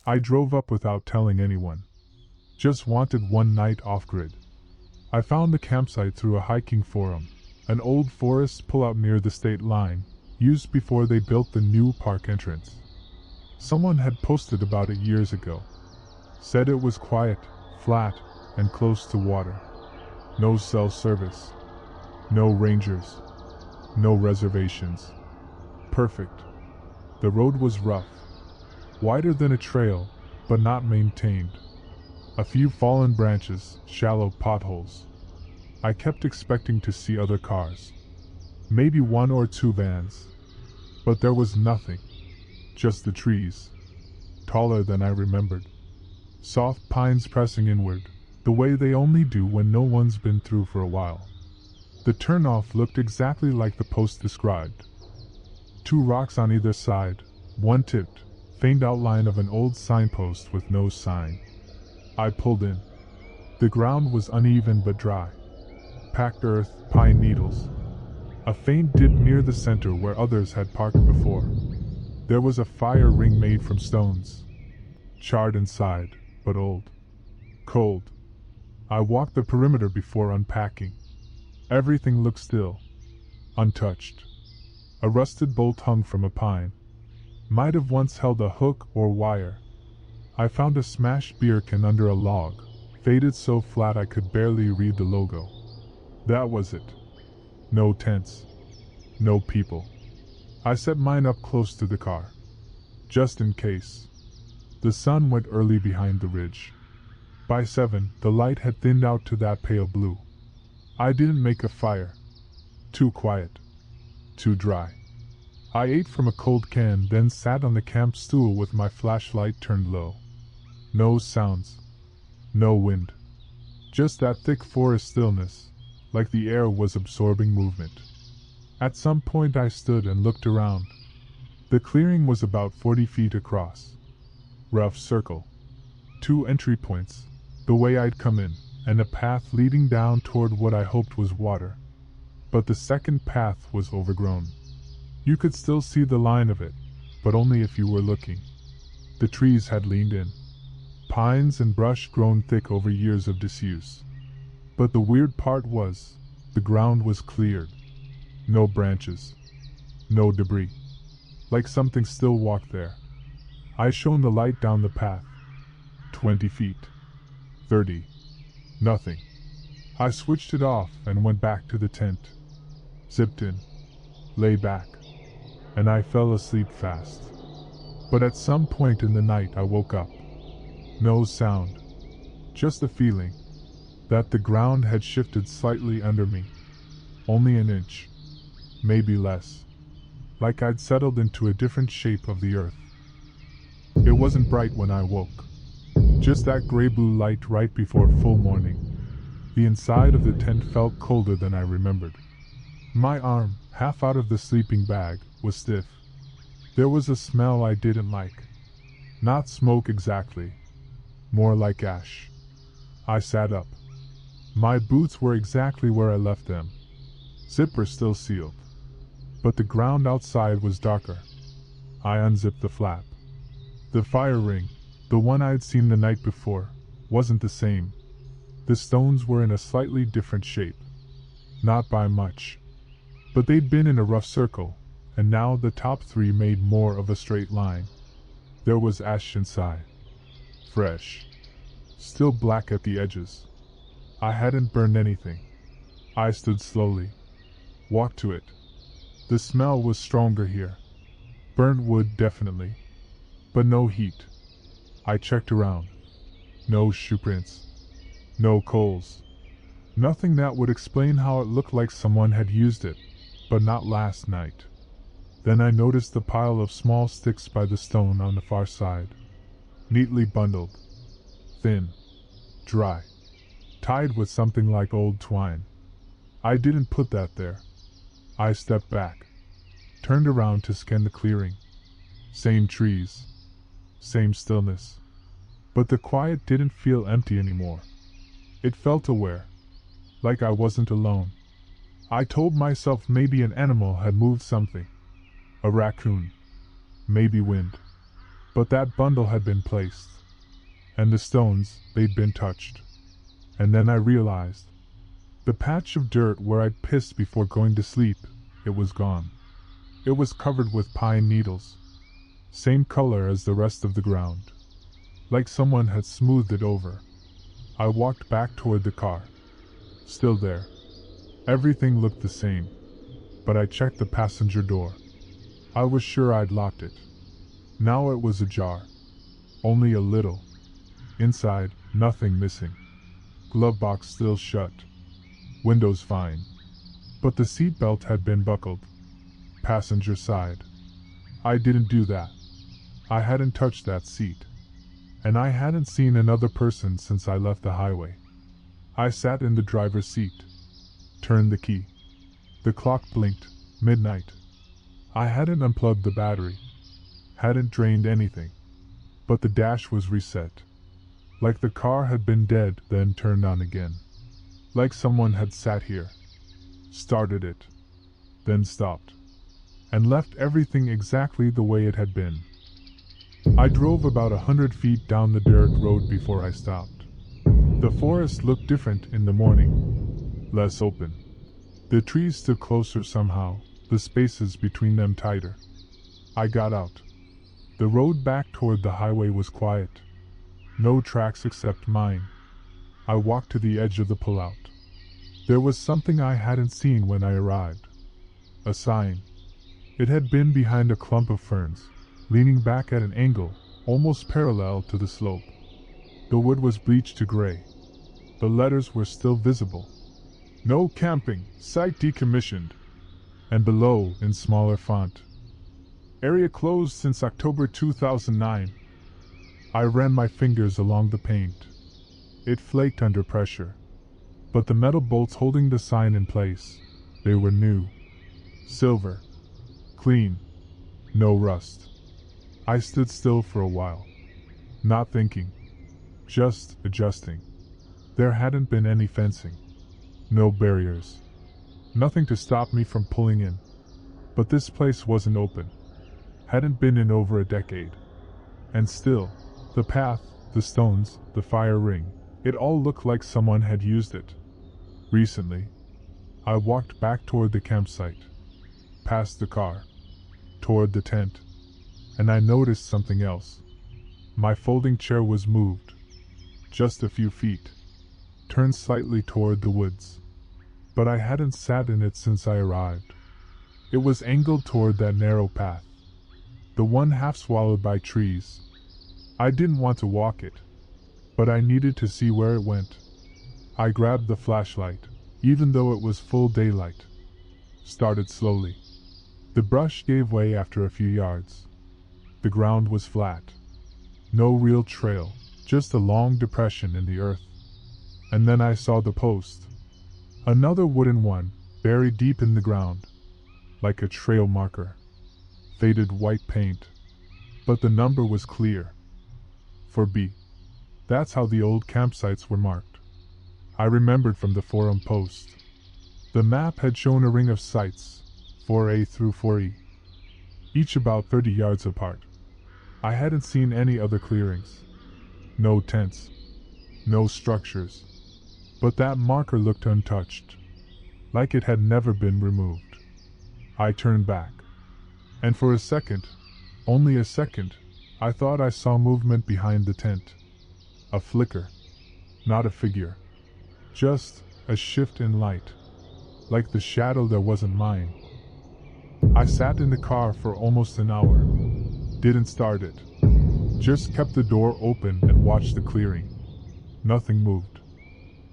I drove up without telling anyone. Just wanted one night off-grid. I found the campsite through a hiking forum, an old forest pullout near the state line, used before they built the new park entrance. Someone had posted about it years ago. Said it was quiet, flat, and close to water. No cell service. No rangers. No reservations. Perfect. The road was rough. Wider than a trail, but not maintained. A few fallen branches, shallow potholes. I kept expecting to see other cars. Maybe one or two vans. But there was nothing. Just the trees. Taller than I remembered. Soft pines pressing inward, the way they only do when no one's been through for a while. The turnoff looked exactly like the post described. Two rocks on either side, one tipped, faint outline of an old signpost with no sign. I pulled in. The ground was uneven but dry. Packed earth, pine needles. A faint dip near the center where others had parked before. There was a fire ring made from stones. Charred inside, but old. Cold. I walked the perimeter before unpacking. Everything looked still. Untouched. A rusted bolt hung from a pine. Might have once held a hook or wire. I found a smashed beer can under a log, faded so flat I could barely read the logo. That was it. No tents. No people. I set mine up close to the car. Just in case. The sun went early behind the ridge. By 7, the light had thinned out to that pale blue. I didn't make a fire. Too quiet. Too dry. I ate from a cold can, then sat on the camp stool with my flashlight turned low. No sounds. No wind. Just that thick forest stillness, like the air was absorbing movement. At some point I stood and looked around. The clearing was about 40 feet across. Rough circle. 2 entry points, the way I'd come in, and a path leading down toward what I hoped was water. But the second path was overgrown. You could still see the line of it, but only if you were looking. The trees had leaned in. Pines and brush grown thick over years of disuse. But the weird part was, the ground was cleared. No branches. No debris. Like something still walked there. I shone the light down the path. 20 feet. 30. Nothing. I switched it off and went back to the tent. Zipped in. Lay back. And I fell asleep fast. But at some point in the night I woke up. No sound. Just the feeling that the ground had shifted slightly under me. Only an inch. Maybe less. Like I'd settled into a different shape of the earth. It wasn't bright when I woke. Just that gray-blue light right before full morning. The inside of the tent felt colder than I remembered. My arm, half out of the sleeping bag, was stiff. There was a smell I didn't like. Not smoke exactly. More like ash. I sat up. My boots were exactly where I left them. Zipper still sealed. But the ground outside was darker. I unzipped the flap. The fire ring, the one I'd seen the night before, wasn't the same. The stones were in a slightly different shape. Not by much. But they'd been in a rough circle, and now the top 3 made more of a straight line. There was ash inside. Fresh. Still black at the edges. I hadn't burned anything. I stood slowly. Walked to it. The smell was stronger here. Burnt wood definitely. But no heat. I checked around. No shoe prints. No coals. Nothing that would explain how it looked like someone had used it, but not last night. Then I noticed the pile of small sticks by the stone on the far side. Neatly bundled. Thin. Dry. Tied with something like old twine. I didn't put that there. I stepped back. Turned around to scan the clearing. Same trees. Same stillness. But the quiet didn't feel empty anymore. It felt aware. Like I wasn't alone. I told myself maybe an animal had moved something. A raccoon. Maybe wind. But that bundle had been placed, and the stones, they'd been touched. And then I realized, the patch of dirt where I'd pissed before going to sleep, it was gone. It was covered with pine needles, same color as the rest of the ground, like someone had smoothed it over. I walked back toward the car. Still there. Everything looked the same, but I checked the passenger door. I was sure I'd locked it. Now it was ajar. Only a little. Inside, nothing missing. Glove box still shut. Windows fine. But the seatbelt had been buckled. Passenger side. I didn't do that. I hadn't touched that seat. And I hadn't seen another person since I left the highway. I sat in the driver's seat. Turned the key. The clock blinked. Midnight. I hadn't unplugged the battery. Hadn't drained anything. But the dash was reset. Like the car had been dead, then turned on again. Like someone had sat here. Started it. Then stopped. And left everything exactly the way it had been. I drove about 100 feet down the dirt road before I stopped. The forest looked different in the morning. Less open. The trees stood closer somehow, the spaces between them tighter. I got out. The road back toward the highway was quiet. No tracks except mine. I walked to the edge of the pullout. There was something I hadn't seen when I arrived. A sign. It had been behind a clump of ferns, leaning back at an angle, almost parallel to the slope. The wood was bleached to gray. The letters were still visible. No camping, site decommissioned. And below, in smaller font, area closed since October 2009. I ran my fingers along the paint. It flaked under pressure. But the metal bolts holding the sign in place, they were new. Silver. Clean. No rust. I stood still for a while. Not thinking. Just adjusting. There hadn't been any fencing. No barriers. Nothing to stop me from pulling in. But this place wasn't open. Hadn't been in over a decade. And still, the path, the stones, the fire ring, it all looked like someone had used it. Recently. I walked back toward the campsite. Past the car. Toward the tent. And I noticed something else. My folding chair was moved. Just a few feet. Turned slightly toward the woods. But I hadn't sat in it since I arrived. It was angled toward that narrow path. The one half swallowed by trees. I didn't want to walk it. But I needed to see where it went. I grabbed the flashlight, even though it was full daylight. Started slowly. The brush gave way after a few yards. The ground was flat. No real trail, just a long depression in the earth. And then I saw the post. Another wooden one, buried deep in the ground. Like a trail marker. Faded white paint. But the number was clear. For B. That's how the old campsites were marked. I remembered from the forum post. The map had shown a ring of sites, 4A through 4E. Each about 30 yards apart. I hadn't seen any other clearings. No tents. No structures. But that marker looked untouched. Like it had never been removed. I turned back. And for a second, only a second, I thought I saw movement behind the tent. A flicker. Not a figure. Just a shift in light. Like the shadow that wasn't mine. I sat in the car for almost an hour. Didn't start it. Just kept the door open and watched the clearing. Nothing moved.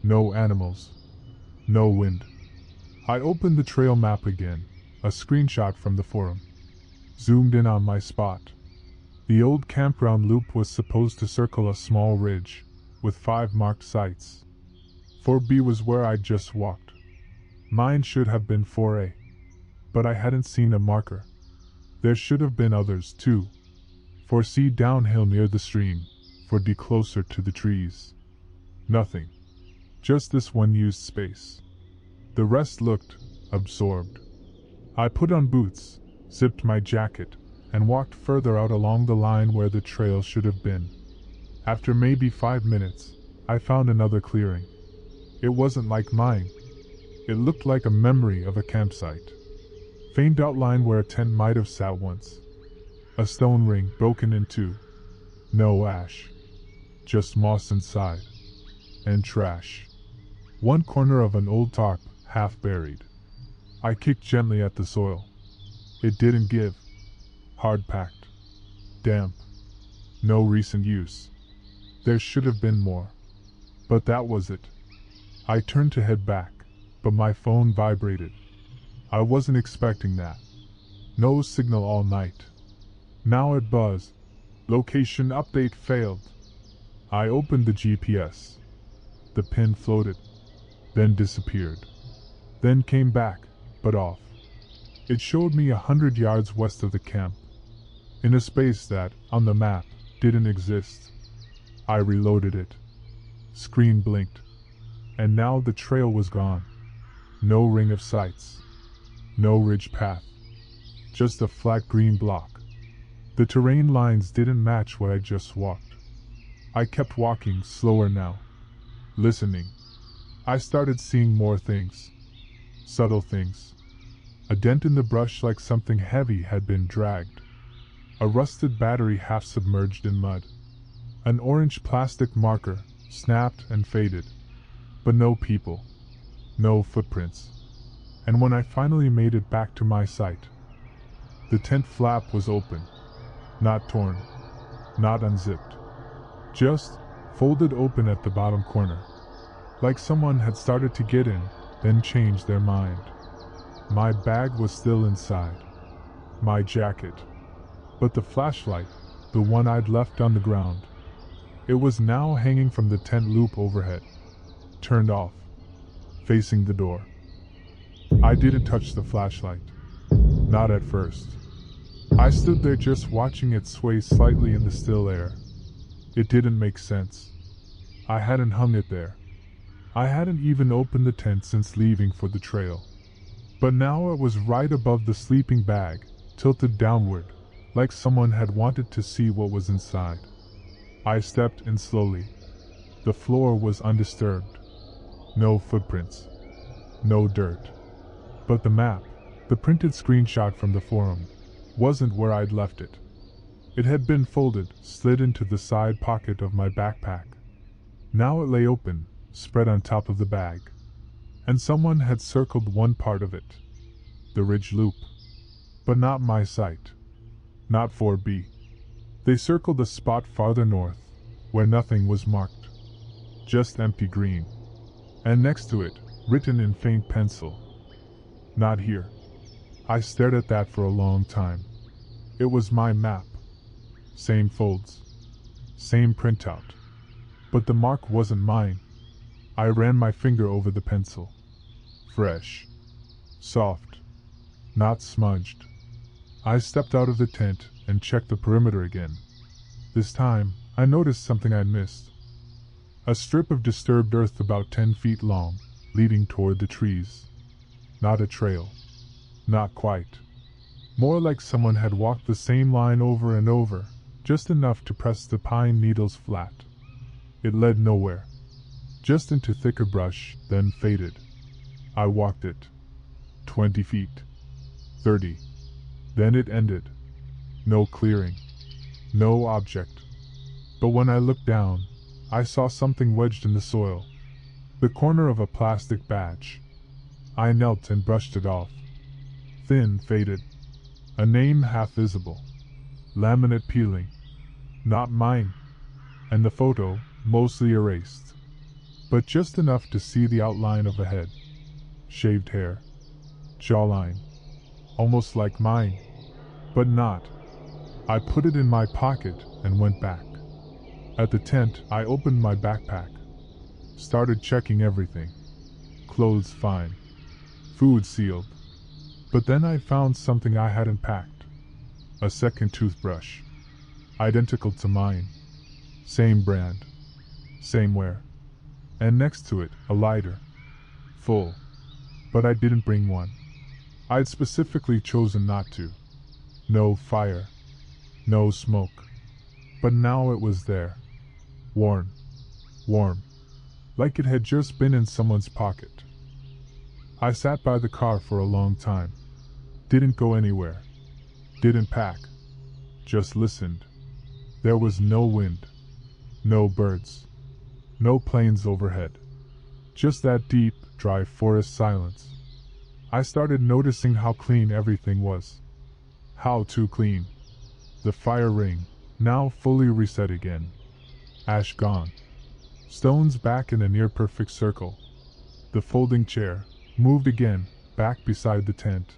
No animals. No wind. I opened the trail map again, a screenshot from the forum. Zoomed in on my spot. The old campground loop was supposed to circle a small ridge, with 5 marked sites. 4B was where I'd just walked. Mine should have been 4A. But I hadn't seen a marker. There should have been others, too. 4C downhill near the stream, 4D closer to the trees. Nothing. Just this one used space. The rest looked absorbed. I put on boots, zipped my jacket, and walked further out along the line where the trail should have been. After maybe 5 minutes, I found another clearing. It wasn't like mine. It looked like a memory of a campsite. Faint outline where a tent might have sat once. A stone ring broken in two. No ash. Just moss inside. And trash. One corner of an old tarp, half buried. I kicked gently at the soil. It didn't give. Hard packed. Damp. No recent use. There should have been more. But that was it. I turned to head back, but my phone vibrated. I wasn't expecting that. No signal all night. Now it buzzed. Location update failed. I opened the GPS. The pin floated, then disappeared, then came back, but off. It showed me 100 yards west of the camp, in a space that, on the map, didn't exist. I reloaded it. Screen blinked, and now the trail was gone. No ring of sights. No ridge path. Just a flat green block. The terrain lines didn't match what I just walked. I kept walking slower now. Listening. I started seeing more things. Subtle things. A dent in the brush like something heavy had been dragged. A rusted battery half submerged in mud. An orange plastic marker, snapped and faded. But no people. No footprints. And when I finally made it back to my site, the tent flap was open. Not torn. Not unzipped. Just folded open at the bottom corner. Like someone had started to get in, then changed their mind. My bag was still inside. My jacket. But the flashlight, the one I'd left on the ground, it was now hanging from the tent loop overhead. Turned off. Facing the door. I didn't touch the flashlight. Not at first. I stood there just watching it sway slightly in the still air. It didn't make sense. I hadn't hung it there. I hadn't even opened the tent since leaving for the trail. But now it was right above the sleeping bag, tilted downward, like someone had wanted to see what was inside. I stepped in slowly. The floor was undisturbed. No footprints. No dirt. But the map, the printed screenshot from the forum, wasn't where I'd left it. It had been folded, slid into the side pocket of my backpack. Now it lay open, spread on top of the bag. And someone had circled one part of it. The ridge loop. But not my site. Not 4B. They circled a spot farther north, where nothing was marked. Just empty green. And next to it, written in faint pencil, "Not here." I stared at that for a long time. It was my map. Same folds. Same printout. But the mark wasn't mine. I ran my finger over the pencil. Fresh. Soft. Not smudged. I stepped out of the tent and checked the perimeter again. This time, I noticed something I'd missed. A strip of disturbed earth about 10 feet long, leading toward the trees. Not a trail. Not quite. More like someone had walked the same line over and over, just enough to press the pine needles flat. It led nowhere. Just into thicker brush, then faded. I walked it. 20 feet. 30. Then it ended. No clearing. No object. But when I looked down, I saw something wedged in the soil. The corner of a plastic badge. I knelt and brushed it off. Thin, faded. A name half visible. Laminate peeling. Not mine. And the photo, mostly erased. But just enough to see the outline of a head. Shaved hair. Jawline. Almost like mine. But not. I put it in my pocket and went back. At the tent, I opened my backpack. Started checking everything. Clothes fine. Food sealed. But then I found something I hadn't packed. A second toothbrush. Identical to mine. Same brand. Same wear. And next to it, a lighter. Full. But I didn't bring one. I'd specifically chosen not to. No fire. no smoke. But now it was there. Warm. Warm. Like it had just been in someone's pocket. I sat by the car for a long time. Didn't go anywhere. Didn't pack. Just listened. There was no wind. No birds. No planes overhead. Just that deep, dry forest silence. I started noticing how clean everything was. How too clean. The fire ring, now fully reset again. Ash gone. Stones back in a near-perfect circle. The folding chair moved again, back beside the tent.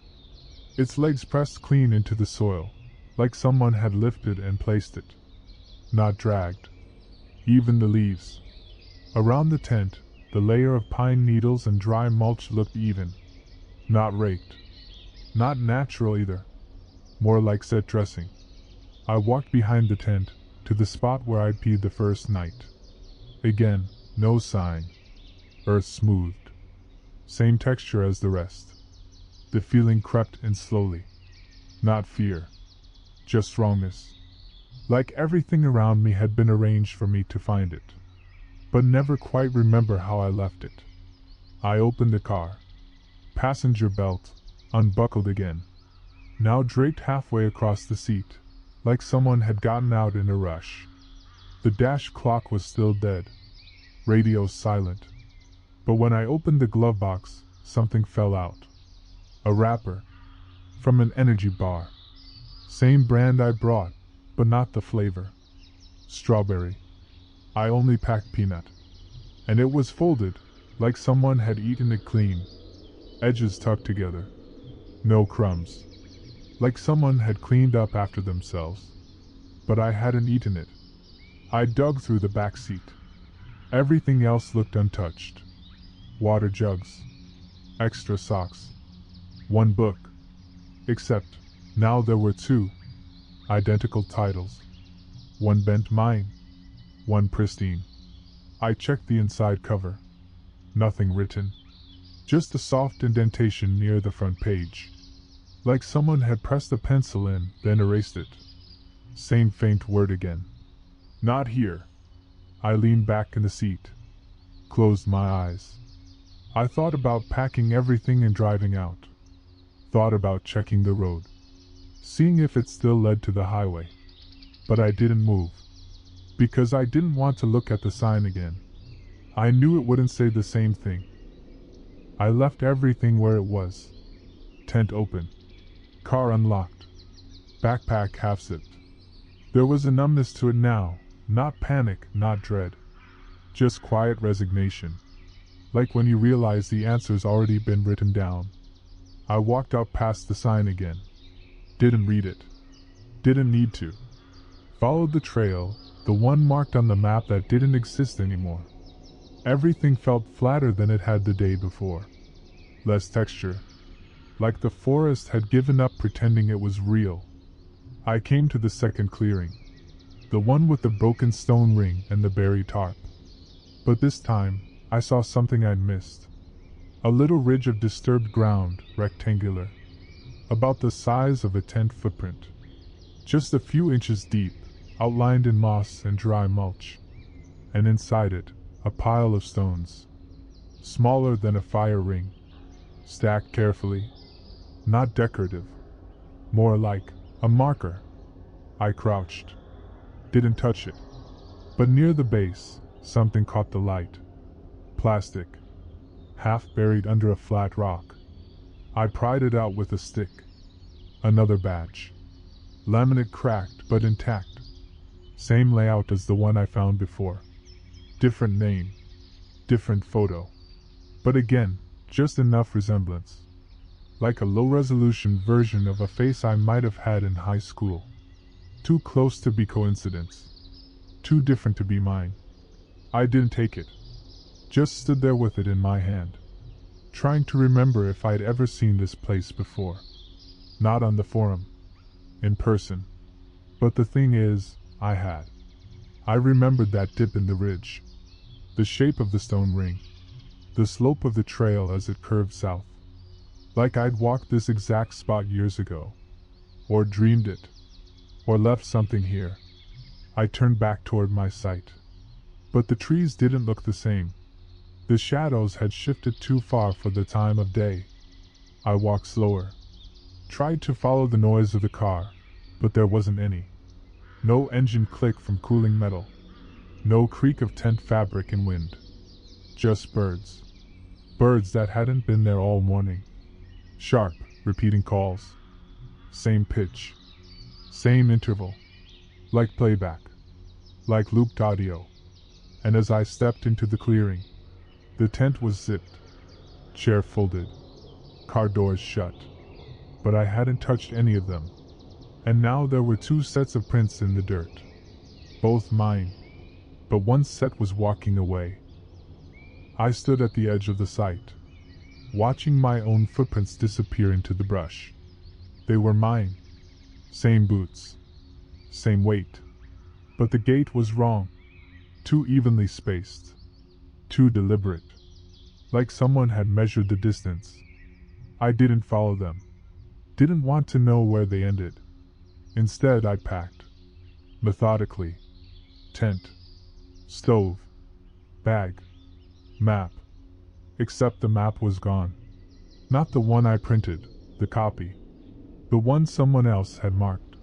Its legs pressed clean into the soil, like someone had lifted and placed it. Not dragged. Even the leaves around the tent, the layer of pine needles and dry mulch looked even. Not raked. Not natural either. More like set dressing. I walked behind the tent, to the spot where I'd peed the first night. Again, no sign. Earth smoothed. Same texture as the rest. The feeling crept in slowly. Not fear. Just wrongness. Like everything around me had been arranged for me to find it. But never quite remember how I left it. I opened the car. Passenger belt, unbuckled again. Now draped halfway across the seat, like someone had gotten out in a rush. The dash clock was still dead. Radio silent. But when I opened the glove box, something fell out. A wrapper. From an energy bar. Same brand I brought, but not the flavor. Strawberry. I only packed peanut. And it was folded, like someone had eaten it clean. Edges tucked together. No crumbs. Like someone had cleaned up after themselves. But I hadn't eaten it. I dug through the back seat. Everything else looked untouched. Water jugs. Extra socks. One book. Except, now there were two. Identical titles. One bent mine. One pristine. I checked the inside cover. Nothing written. Just a soft indentation near the front page. Like someone had pressed a pencil in, then erased it. Same faint word again. Not here. I leaned back in the seat. Closed my eyes. I thought about packing everything and driving out. Thought about checking the road. Seeing if it still led to the highway. But I didn't move. Because I didn't want to look at the sign again. I knew it wouldn't say the same thing. I left everything where it was. Tent open. Car unlocked. Backpack half-zipped. There was a numbness to it now, not panic, not dread. Just quiet resignation. Like when you realize the answer's already been written down. I walked out past the sign again. Didn't read it. Didn't need to. Followed the trail, the one marked on the map that didn't exist anymore. Everything felt flatter than it had the day before. Less texture. Like the forest had given up pretending it was real. I came to the second clearing. The one with the broken stone ring and the buried tarp. But this time, I saw something I'd missed. A little ridge of disturbed ground, rectangular. About the size of a tent footprint. Just a few inches deep, outlined in moss and dry mulch. And inside it, a pile of stones. Smaller than a fire ring. Stacked carefully. Not decorative. More like a marker. I crouched. Didn't touch it. But near the base, something caught the light. Plastic. Half buried under a flat rock. I pried it out with a stick. Another batch. Laminate cracked but intact. Same layout as the one I found before. Different name. Different photo. But again, just enough resemblance. Like a low-resolution version of a face I might have had in high school. Too close to be coincidence. Too different to be mine. I didn't take it. Just stood there with it in my hand. Trying to remember if I'd ever seen this place before. Not on the forum. In person. But the thing is, I had. I remembered that dip in the ridge. The shape of the stone ring. The slope of the trail as it curved south. Like I'd walked this exact spot years ago. Or dreamed it. or left something here. I turned back toward my site. But the trees didn't look the same. The shadows had shifted too far for the time of day. I walked slower. Tried to follow the noise of the car, but there wasn't any. No engine click from cooling metal. No creak of tent fabric in wind. Just birds. Birds that hadn't been there all morning. Sharp, repeating calls. Same pitch. Same interval. Like playback. Like looped audio. And as I stepped into the clearing, the tent was zipped. Chair folded. Car doors shut. But I hadn't touched any of them. And now there were 2 sets of prints in the dirt. Both mine. But one set was walking away. I stood at the edge of the site, watching my own footprints disappear into the brush. They were mine. Same boots. Same weight. But the gait was wrong. Too evenly spaced. Too deliberate. Like someone had measured the distance. I didn't follow them. Didn't want to know where they ended. Instead, I packed. Methodically. Tent. Stove. Bag. Map. Except the map was gone. Not the one I printed, the copy. The one someone else had marked.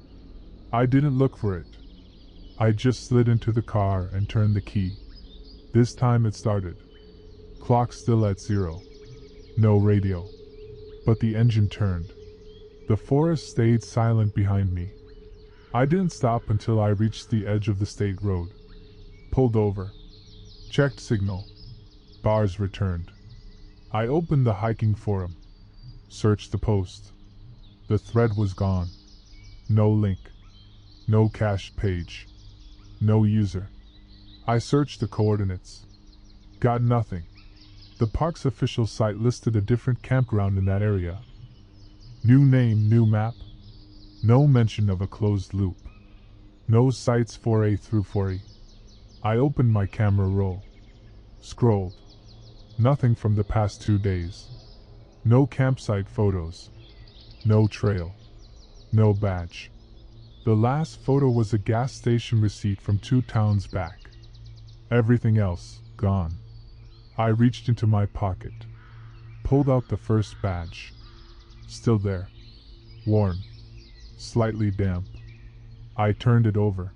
I didn't look for it. I just slid into the car and turned the key. This time it started. Clock still at 0. No radio. But the engine turned. The forest stayed silent behind me. I didn't stop until I reached the edge of the state road. Pulled over. Checked signal. Bars returned. I opened the hiking forum. Searched the post. The thread was gone. No link. No cached page. No user. I searched the coordinates. Got nothing. The park's official site listed a different campground in that area. New name, new map. No mention of a closed loop. No sites 4A through 4E. I opened my camera roll. Scrolled. Nothing from the past 2 days. No campsite photos. No trail. No badge. The last photo was a gas station receipt from 2 towns back. Everything else, gone. I reached into my pocket. Pulled out the first badge. Still there. Worn. Slightly damp. I turned it over.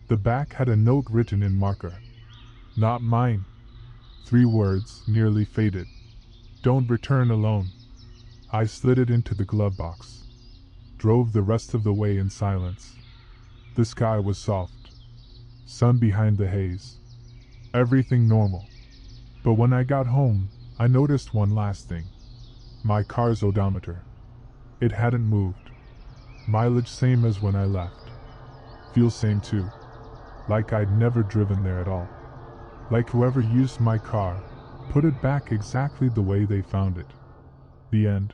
The back had a note written in marker. Not mine. 3 words, nearly faded. Don't return alone. I slid it into the glove box. Drove the rest of the way in silence. The sky was soft. Sun behind the haze. Everything normal. But when I got home, I noticed one last thing. My car's odometer. It hadn't moved. Mileage same as when I left. Fuel same too. Like I'd never driven there at all. Like whoever used my car put it back exactly the way they found it. The end.